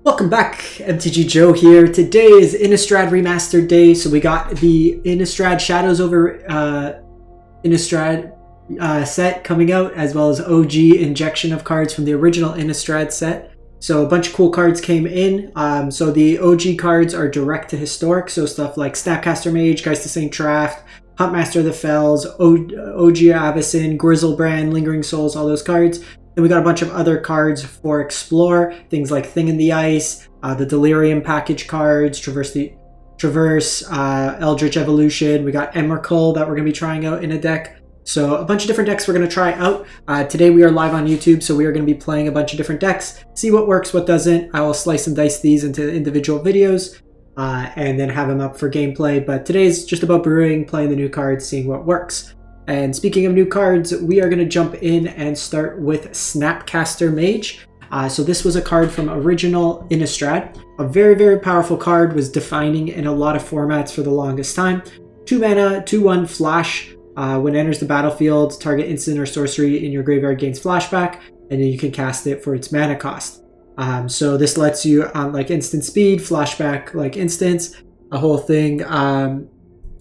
Welcome back, MTG Joe here. Today is Innistrad Remastered Day, so we got the Innistrad Shadows over Innistrad set coming out, as well as OG injection of cards from the original Innistrad set. So a bunch of cool cards came in. So the OG cards are direct to historic, so stuff like Snapcaster Mage, Geist of st.traft, Huntmaster of the Fells, OG Avacyn, Griselbrand, Lingering Souls, all those cards. Then we got a bunch of other cards for Explore, things like Thing in the Ice, the Delirium package cards, Traverse, Eldritch Evolution. We got Emrakul that we're going to be trying out in a deck. So a bunch of different decks we're going to try out. Today we are live on YouTube, so we are going to be playing a bunch of different decks. See what works, what doesn't. I will slice and dice these into individual videos and then have them up for gameplay. But today's just about brewing, playing the new cards, seeing what works. And speaking of new cards, we are going to jump in and start with Snapcaster Mage. So this was a card from original Innistrad. A very, very powerful card, was defining in a lot of formats for the longest time. 2 mana, 2/1 flash. When it enters the battlefield, target instant or sorcery in your graveyard gains flashback, and then you can cast it for its mana cost. So this lets you on like instant speed, flashback like instants. A whole thing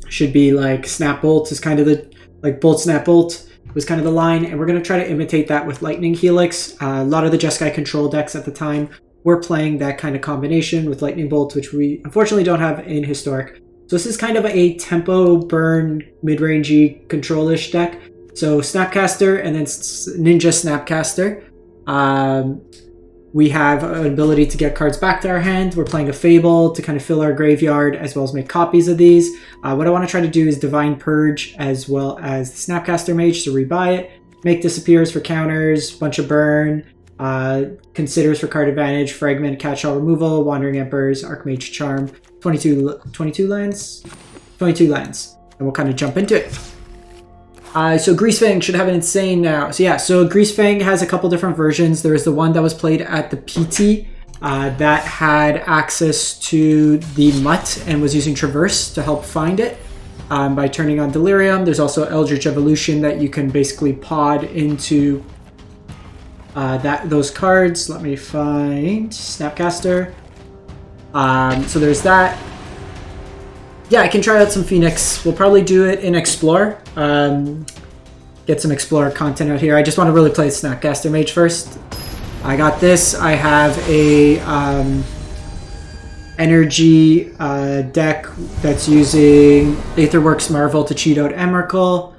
should be like Snap Bolt is kind of the like Bolt Snap Bolt was kind of the line, and we're going to try to imitate that with Lightning Helix. A lot of the Jeskai control decks at the time were playing that kind of combination with Lightning Bolt, which we unfortunately don't have in Historic. So this is kind of a tempo burn mid-rangey control-ish deck. So Snapcaster and then Ninja Snapcaster. We have an ability to get cards back to our hand. We're playing a Fable to kind of fill our graveyard as well as make copies of these. What I want to try to do is Divine Purge as well as the Snapcaster Mage to rebuy it. Make disappears for counters, bunch of burn, considers for card advantage, fragment, catch-all removal, Wandering Emperors, Archmage Charm, 22 lands? 22 lands. And we'll kind of jump into it. So Greasefang should have an insane now. So yeah, so Greasefang has a couple different versions. There is the one that was played at the PT that had access to the Mutt and was using Traverse to help find it by turning on Delirium. There's also Eldritch Evolution that you can basically pod into those cards. Let me find Snapcaster. So there's that. Yeah, I can try out some Phoenix. We'll probably do it in Explore. Get some Explorer content out here. I just want to really play Snapcaster Mage first. I got this. I have a energy deck that's using Aetherworks Marvel to cheat out Emrakul.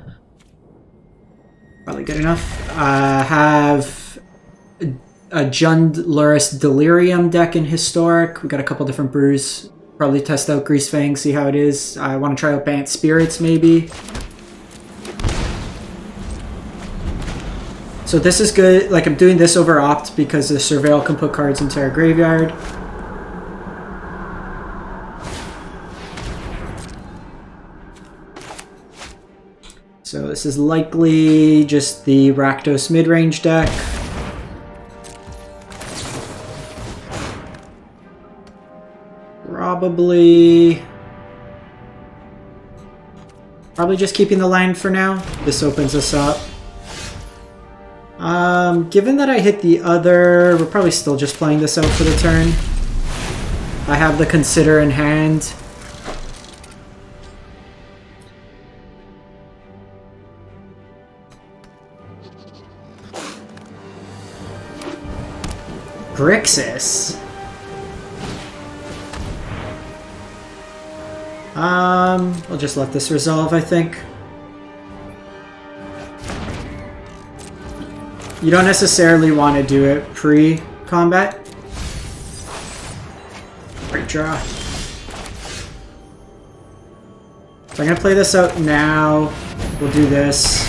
Probably good enough. Have a Jund Luris Delirium deck in Historic. We got a couple different brews. Probably test out Greasefang, see how it is. I want to try out Bant Spirits, maybe. So this is good. Like, I'm doing this over Opt because the Surveil can put cards into our graveyard. So this is likely just the Rakdos mid-range deck. Probably just keeping the land for now. This opens us up. Given that I hit the other, we're probably still just playing this out for the turn. I have the Consider in hand. Grixis. We'll just let this resolve, I think. You don't necessarily want to do it pre-combat. Great draw. So I'm going to play this out now. We'll do this.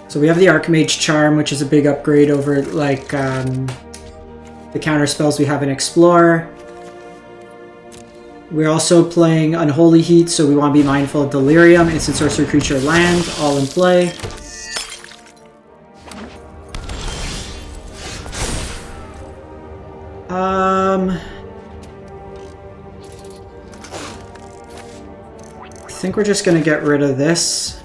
So we have the Archmage Charm, which is a big upgrade over like the counter spells we have in Explore. We're also playing Unholy Heat, so we want to be mindful of Delirium, instant sorcery creature land, all in play. I think we're just going to get rid of this.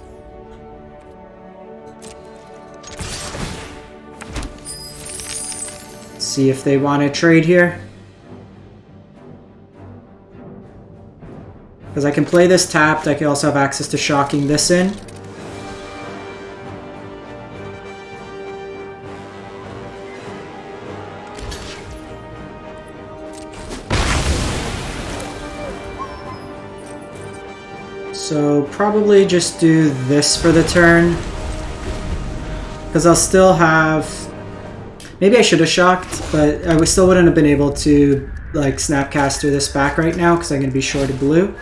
See if they want to trade here. Because I can play this tapped, I can also have access to shocking this in. So probably just do this for the turn. Because I'll still have... Maybe I should have shocked, but I still wouldn't have been able to like Snapcaster this back right now because I'm going to be short of blue.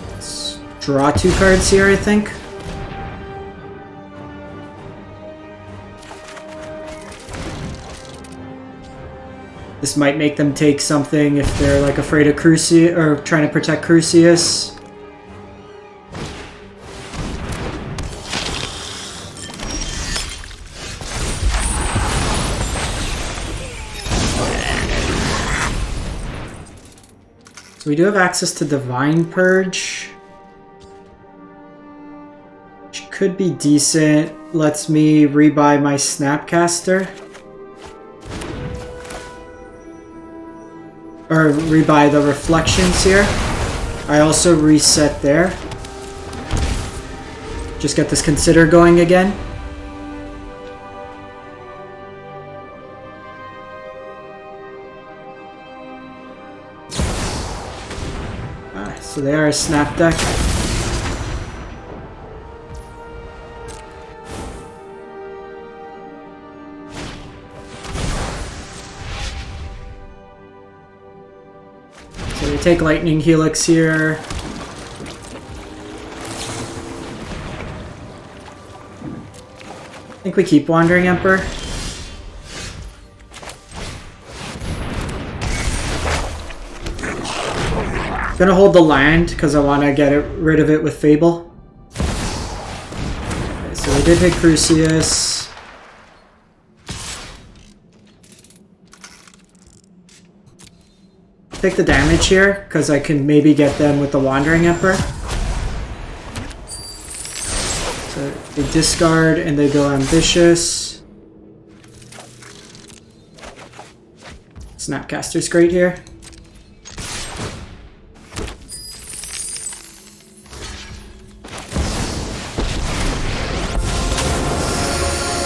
Let's draw 2 cards here, I think. This might make them take something if they're like afraid of Crucius or trying to protect Crucius. So we do have access to Divine Purge, which could be decent. Lets me rebuy my Snapcaster. Or rebuy the reflections here. I also reset there. Just get this consider going again. So they are a snap deck. So we take Lightning Helix here. I think we keep Wandering Emperor. I'm gonna hold the land because I want to get rid of it with Fable. Okay, so we did hit Crucius. Take the damage here because I can maybe get them with the Wandering Emperor. So they discard and they go ambitious. Snapcaster's great here.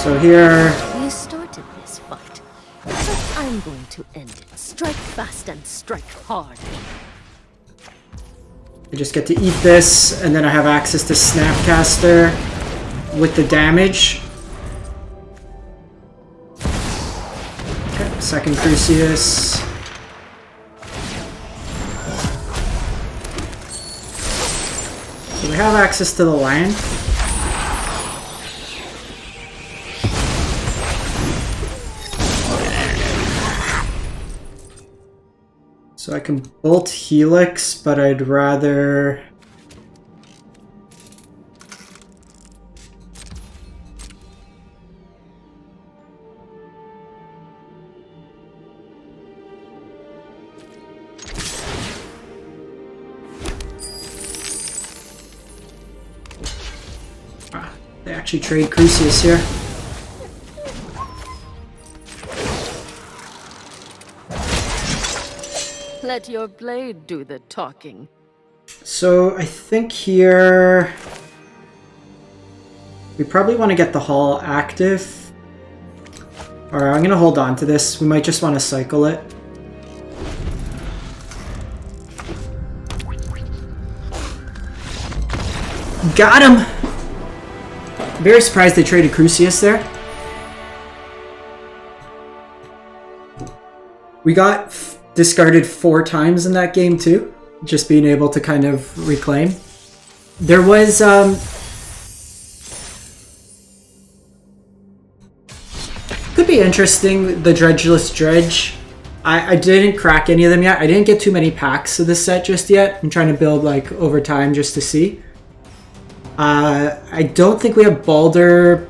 So here... You started this fight, but I'm going to end it. Strike fast and strike hard. I just get to eat this, and then I have access to Snapcaster with the damage. Okay, second Crucius. So we have access to the land. So I can bolt Helix, but I'd rather... They actually trade Crucius here. Let your blade do the talking. So I think here we probably want to get the Hall active. Or I'm going to hold on to this. We might just want to cycle it. Got him! Very surprised they traded Crucius there. We got discarded 4 times in that game too, just being able to kind of reclaim. There was could be interesting, the Dredgeless Dredge. I didn't crack any of them yet. I didn't get too many packs of this set just yet. I'm trying to build like over time just to see. I don't think we have Balder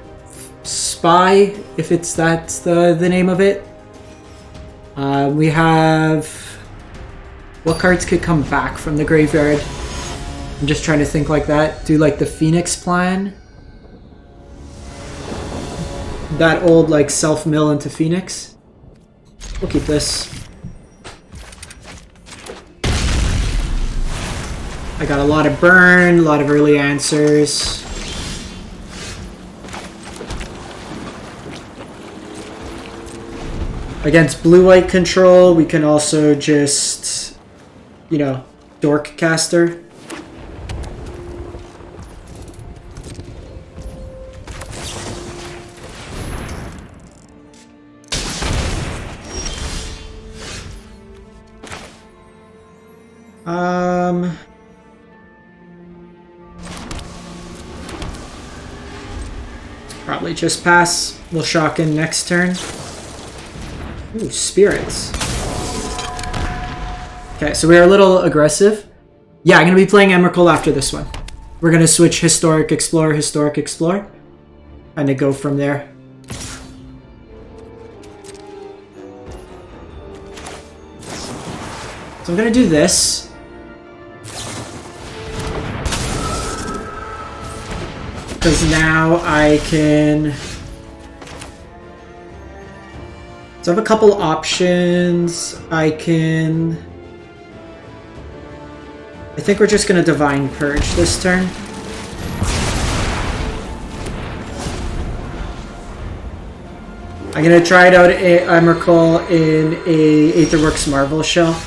Spy, if that's the name of it. We have What cards could come back from the graveyard? I'm just trying to think like that. Do like the Phoenix plan. That old like self-mill into Phoenix. We'll keep this. I got a lot of burn, a lot of early answers. Against blue-white control, we can also just, you know, dork caster. Probably just pass. We'll shock in next turn. Ooh, spirits. Okay, so we're a little aggressive. Yeah, I'm going to be playing Emrakul after this one. We're going to switch Historic Explorer, and go from there. So I'm going to do this. Because now I can... So I have a couple options. I think we're just going to Divine Purge this turn. I'm going to try it out at Emrakul in a Aetherworks Marvel shell.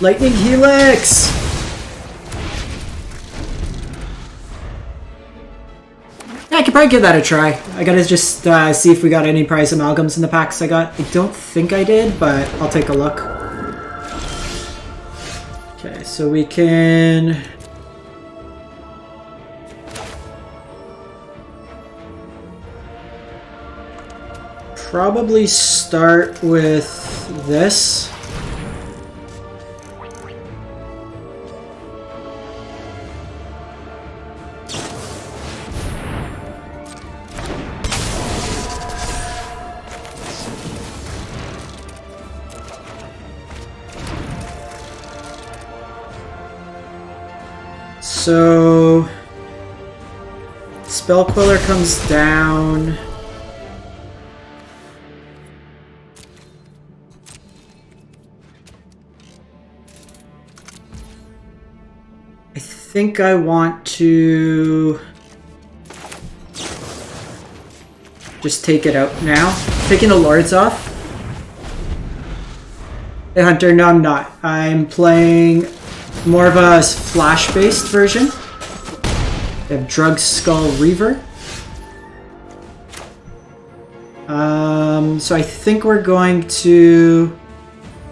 Lightning Helix! Yeah, I could probably give that a try. I gotta just see if we got any prize amalgams in the packs I got. I don't think I did, but I'll take a look. Okay, so we can... probably start with this. So, Spell Queller comes down. I think I want to just take it out now. Taking the Lords off. Hey Hunter, no I'm not. I'm playing more of a flash-based version. We have Drug Skull Reaver. So I think we're going to...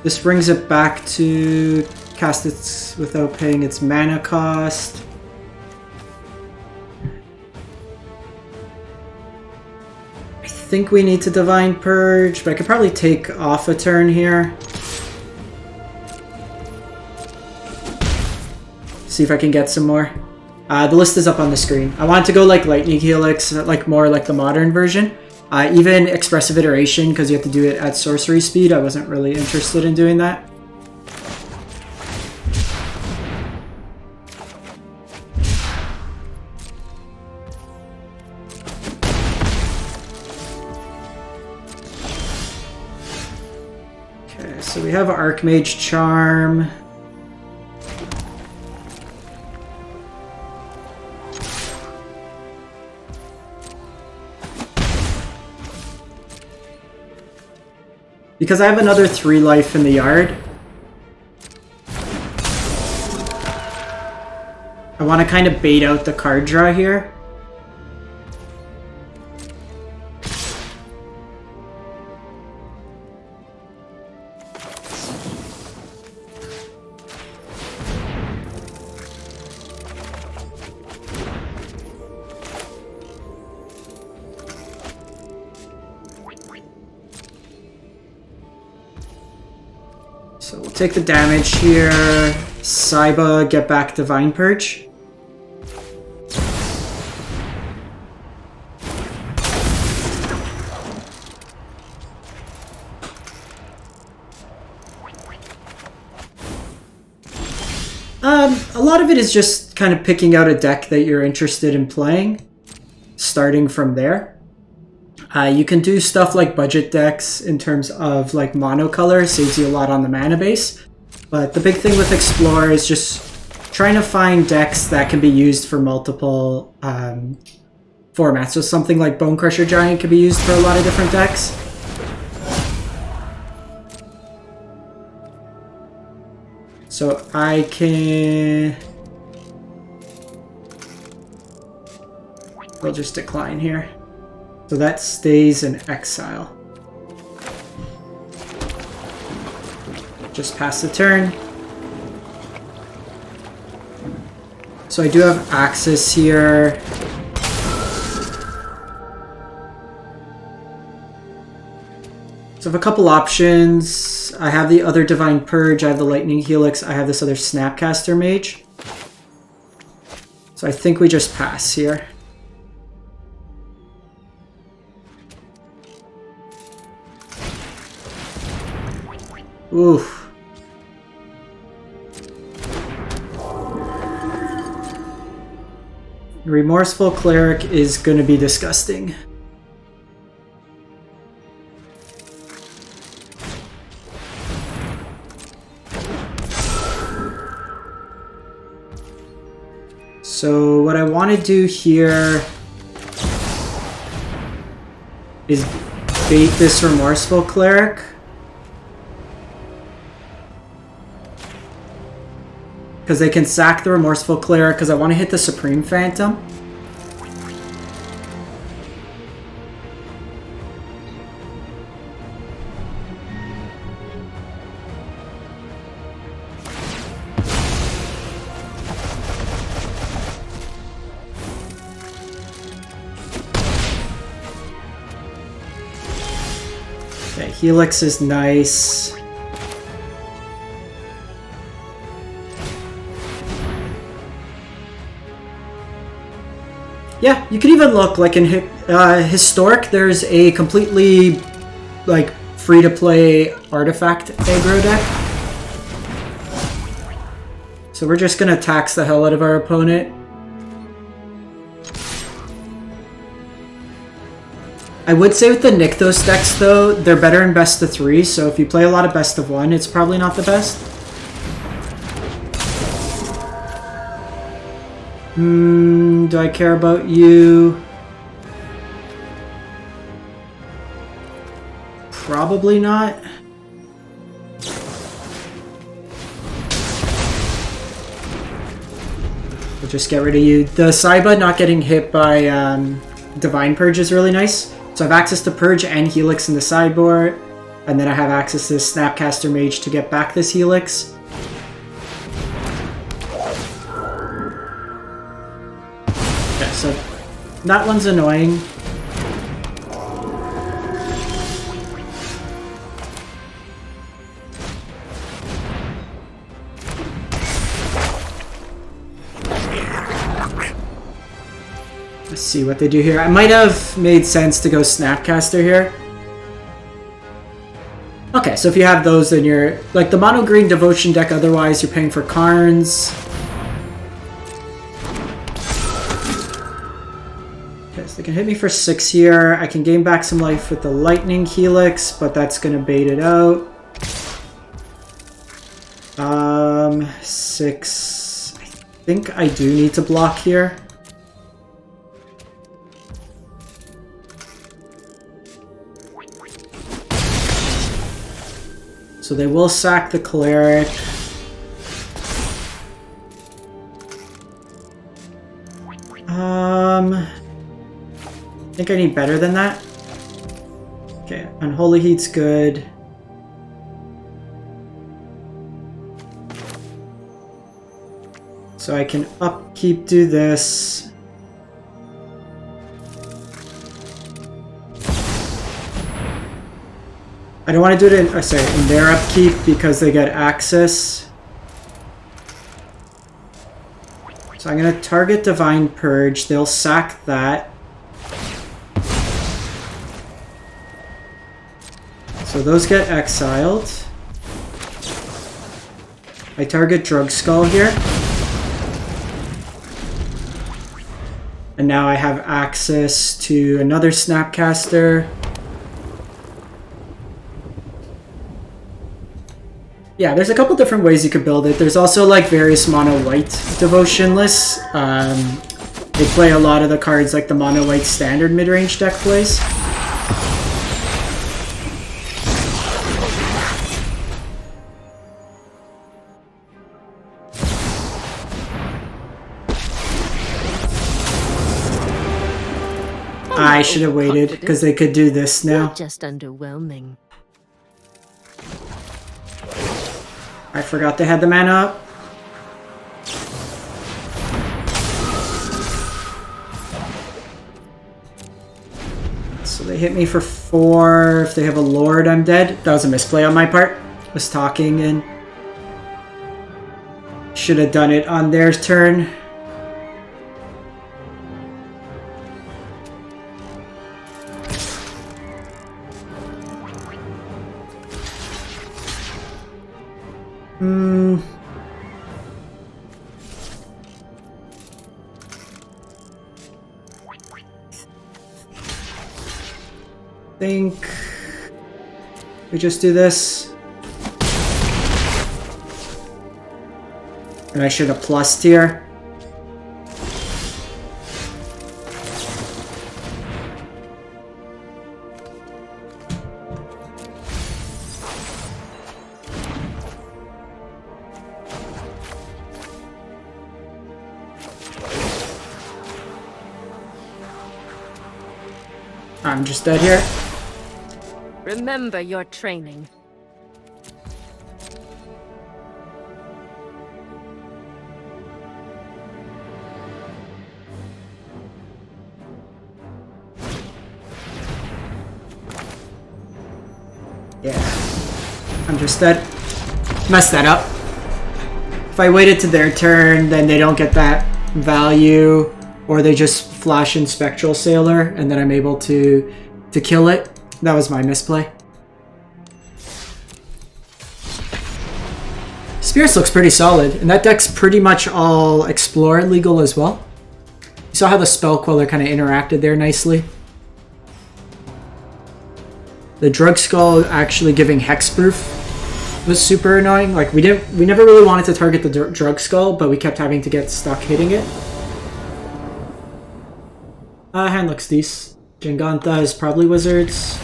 This brings it back to cast it without paying its mana cost. I think we need to Divine Purge, but I could probably take off a turn here. See if I can get some more. The list is up on the screen. I wanted to go like Lightning Helix, like more like the modern version. Even Expressive Iteration, because you have to do it at sorcery speed. I wasn't really interested in doing that. Okay, so we have Archmage Charm. Because I have another 3 life in the yard, I want to kind of bait out the card draw here. So we'll take the damage here. Saiba, get back Divine Purge. A lot of it is just kind of picking out a deck that you're interested in playing, starting from there. You can do stuff like budget decks in terms of like monocolor, saves you a lot on the mana base. But the big thing with Explore is just trying to find decks that can be used for multiple formats. So something like Bone Crusher Giant can be used for a lot of different decks. So I can... We'll just decline here. So that stays in exile. Just pass the turn. So I do have access here. So I have a couple options. I have the other Divine Purge, I have the Lightning Helix, I have this other Snapcaster Mage. So I think we just pass here. Oof. Remorseful Cleric is going to be disgusting. So what I want to do here is bait this Remorseful Cleric. Because they can sack the Remorseful Cleric, because I want to hit the Supreme Phantom. Okay, Helix is nice. Yeah, you can even look like in Historic, there's a completely like free-to-play artifact aggro deck. So we're just gonna tax the hell out of our opponent. I would say with the Rakdos decks though, they're better in best of 3, so if you play a lot of best of 1, it's probably not the best. Do I care about you? Probably not. We'll just get rid of you. The Saiba not getting hit by Divine Purge is really nice. So I have access to Purge and Helix in the sideboard, and then I have access to Snapcaster Mage to get back this Helix. So that one's annoying. Let's see what they do here. I might have made sense to go Snapcaster here. Okay, so if you have those, then you're like the mono green devotion deck, otherwise you're paying for Karns. They can hit me for 6 here. I can gain back some life with the Lightning Helix, but that's going to bait it out. 6. I think I do need to block here. So they will sack the Cleric. I think I need better than that. Okay, Unholy Heat's good. So I can upkeep, do this. I don't want to do it in, in their upkeep because they get access. So I'm going to target Divine Purge. They'll sack that. So those get exiled. I target Drug Skull here. And now I have access to another Snapcaster. Yeah, there's a couple different ways you could build it. There's also like various mono-white devotion lists. They play a lot of the cards like the mono-white standard mid-range deck plays. I should have waited because they could do this now. You're just underwhelming. I forgot they had the mana up. So they hit me for 4. If they have a Lord, I'm dead. That was a misplay on my part. I was talking and should have done it on their turn. Think we just do this. And I should have plussed here. I'm just dead here. Remember your training. Yeah. I'm just dead. Messed that up. If I waited to their turn, then they don't get that value, or they just flash in Spectral Sailor, and then I'm able to kill it. That was my misplay. Spirits looks pretty solid, and that deck's pretty much all Explore and legal as well. You saw how the Spell Queller kind of interacted there nicely. The Drug Skull actually giving Hexproof was super annoying. Like we never really wanted to target the Drug Skull, but we kept having to get stuck hitting it. Hand looks decent. Jingantha is probably Wizards.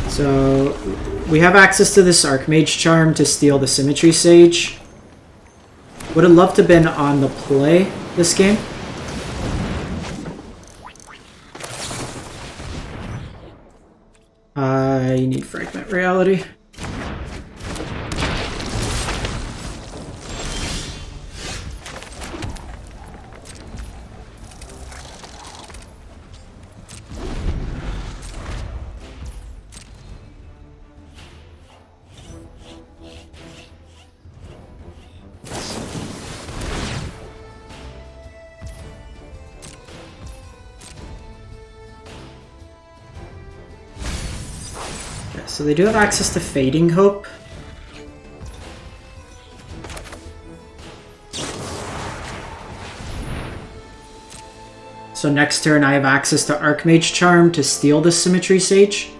So we have access to this Archmage Charm to steal the Symmetry Sage. Would have loved to have been on the play this game. I need Fragment Reality. So they do have access to Fading Hope. So next turn I have access to Archmage Charm to steal the Symmetry Sage.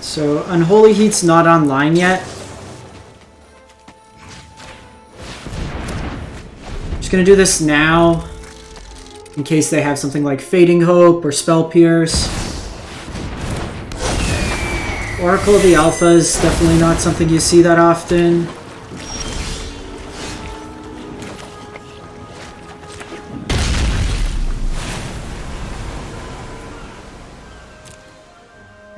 So Unholy Heat's not online yet. gonna do this now, in case they have something like Fading Hope or Spell Pierce. Oracle of the Alpha is definitely not something you see that often.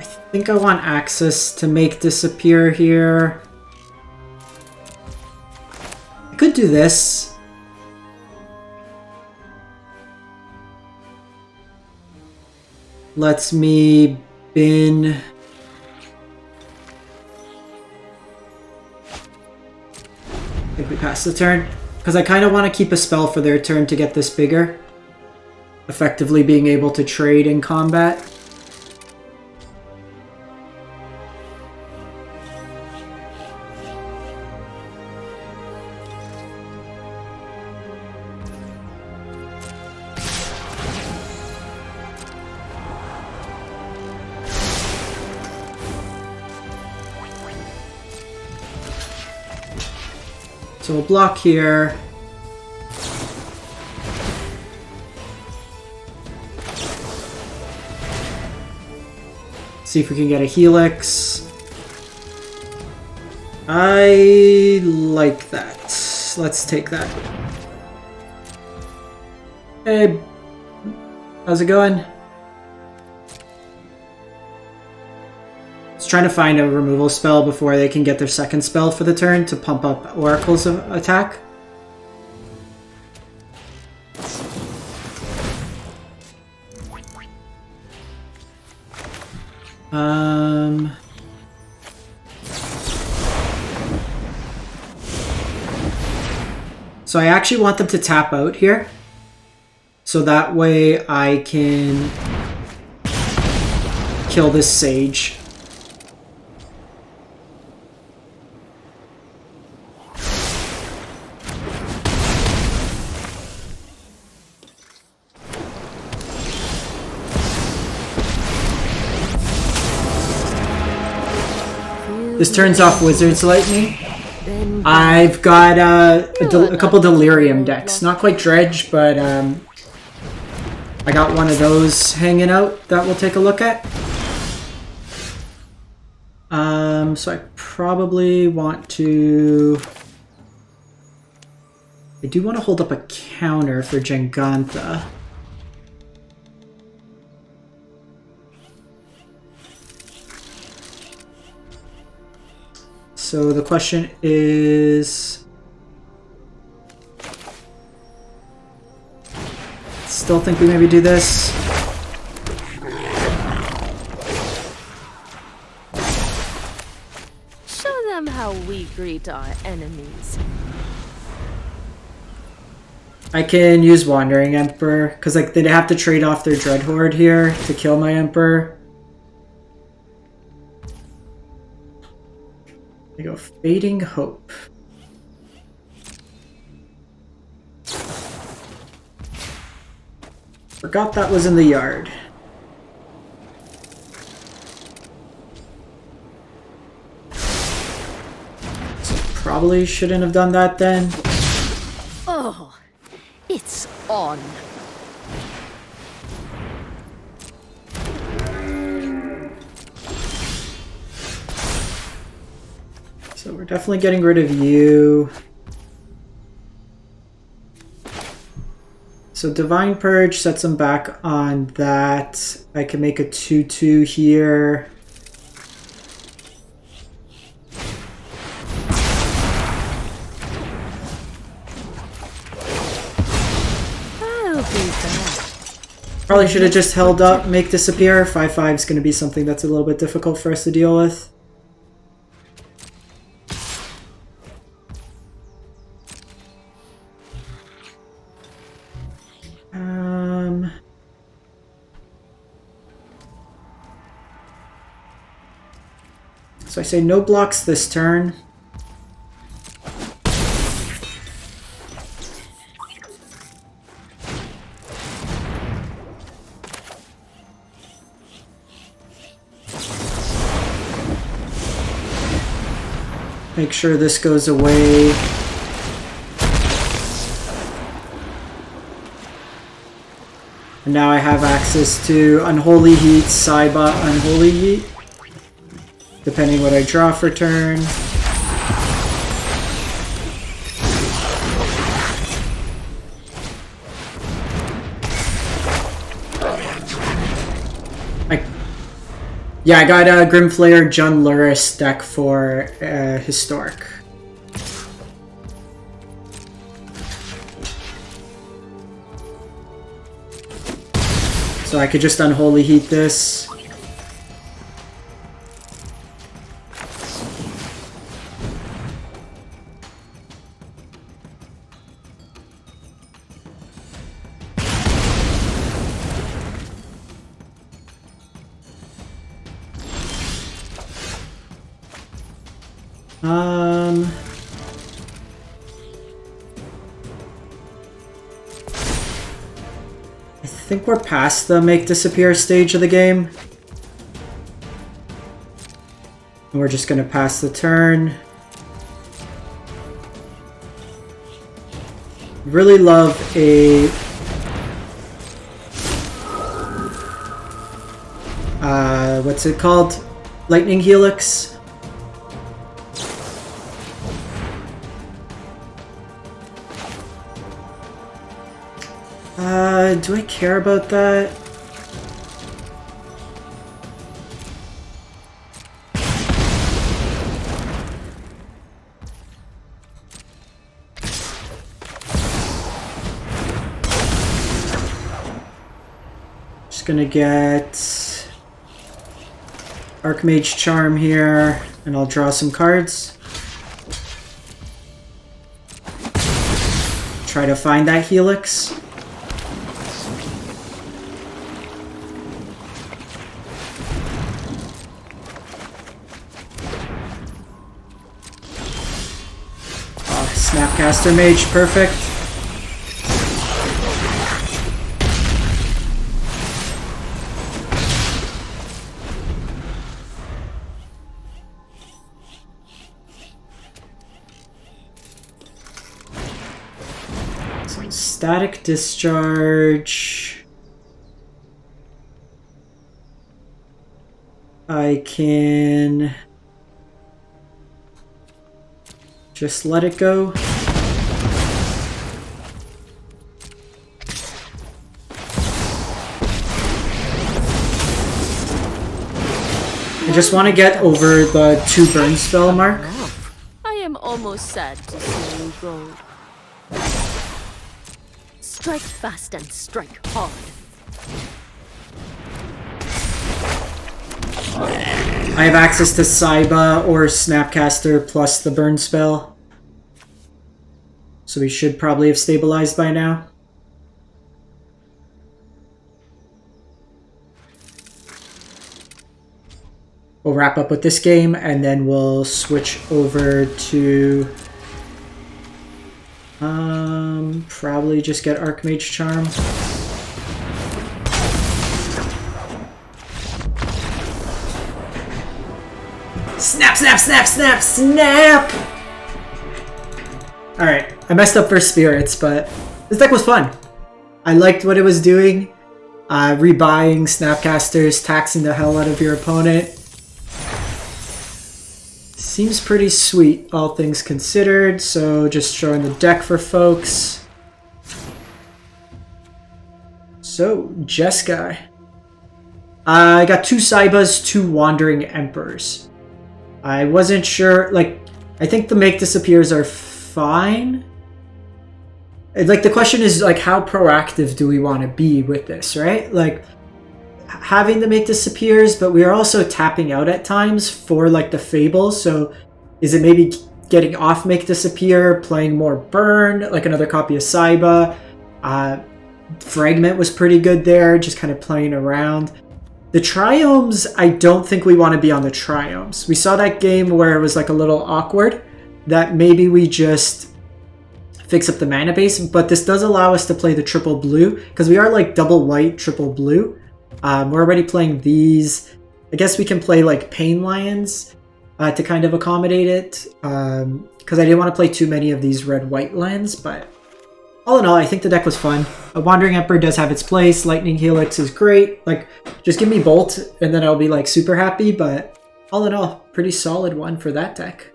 I think I want access to make disappear here. I could do this. Lets me bin. I think we pass the turn. Because I kind of want to keep a spell for their turn to get this bigger. Effectively being able to trade in combat. So we'll block here. See if we can get a Helix. I like that. Let's take that. Hey, how's it going? Trying to find a removal spell before they can get their second spell for the turn to pump up Oracle's attack. So I actually want them to tap out here. So that way I can kill this Sage. This turns off Wizard's Lightning. I've got a couple Delirium decks. Not quite Dredge, but I got one of those hanging out that we'll take a look at. So I probably want to... I do want to hold up a counter for Gengantha. So the question is... Still think we maybe do this? Show them how we greet our enemies. I can use Wandering Emperor, because like they'd have to trade off their Dreadhorde here to kill my Emperor. I go Fading Hope. Forgot that was in the yard. Probably shouldn't have done that then. Oh, it's on. So we're definitely getting rid of you. So Divine Purge sets him back on that. I can make a 2/2 here. I'll be back. Probably should have just held up, make disappear. 5/5 is going to be something that's a little bit difficult for us to deal with. So I say no blocks this turn. Make sure this goes away. And now I have access to Unholy Heat, Saiba, Unholy Heat, depending what I draw for turn. Yeah, I got a Grimflayer Jun Luris deck for Historic. So I could just Unholy Heat this. I think we're past the make disappear stage of the game. And we're just gonna pass the turn. Really love a what's it called? Lightning Helix. Do I care about that? Just gonna get Archmage Charm here, and I'll draw some cards. Try to find that Helix. Snapcaster Mage, perfect. So Static Discharge. I can just let it go. I just want to get over the 2 burn spell mark. I am almost sad to see you go. Strike fast and strike hard. I have access to Saiba or Snapcaster plus the burn spell. So we should probably have stabilized by now. We'll wrap up with this game and then we'll switch over to probably just get Archmage Charm. Snap, snap, snap, snap, snap! Alright, I messed up for spirits, but this deck was fun. I liked what it was doing. Rebuying Snapcasters, taxing the hell out of your opponent. Seems pretty sweet, all things considered, so just showing the deck for folks. So, jeskai. I got 2 Saibas, 2 Wandering Emperors. I wasn't sure, like, I think the make disappears are fine. Like, the question is, like, how proactive do we want to be with this, right? Like, having the make disappears, but we are also tapping out at times for, like, the Fable, so is it maybe getting off make disappear, playing more burn, like another copy of Saiba? Fragment was pretty good there, just kind of playing around. The Triomes, I don't think we want to be on the Triomes. We saw that game where it was like a little awkward, that maybe we just fix up the mana base, but this does allow us to play the triple blue, because we are like double white, triple blue. We're already playing these. I guess we can play like Pain Lions to kind of accommodate it, because I didn't want to play too many of these red-white lands, but all in all, I think the deck was fun. A Wandering Emperor does have its place. Lightning Helix is great. Like, just give me Bolt, and then I'll be like super happy. But all in all, pretty solid one for that deck.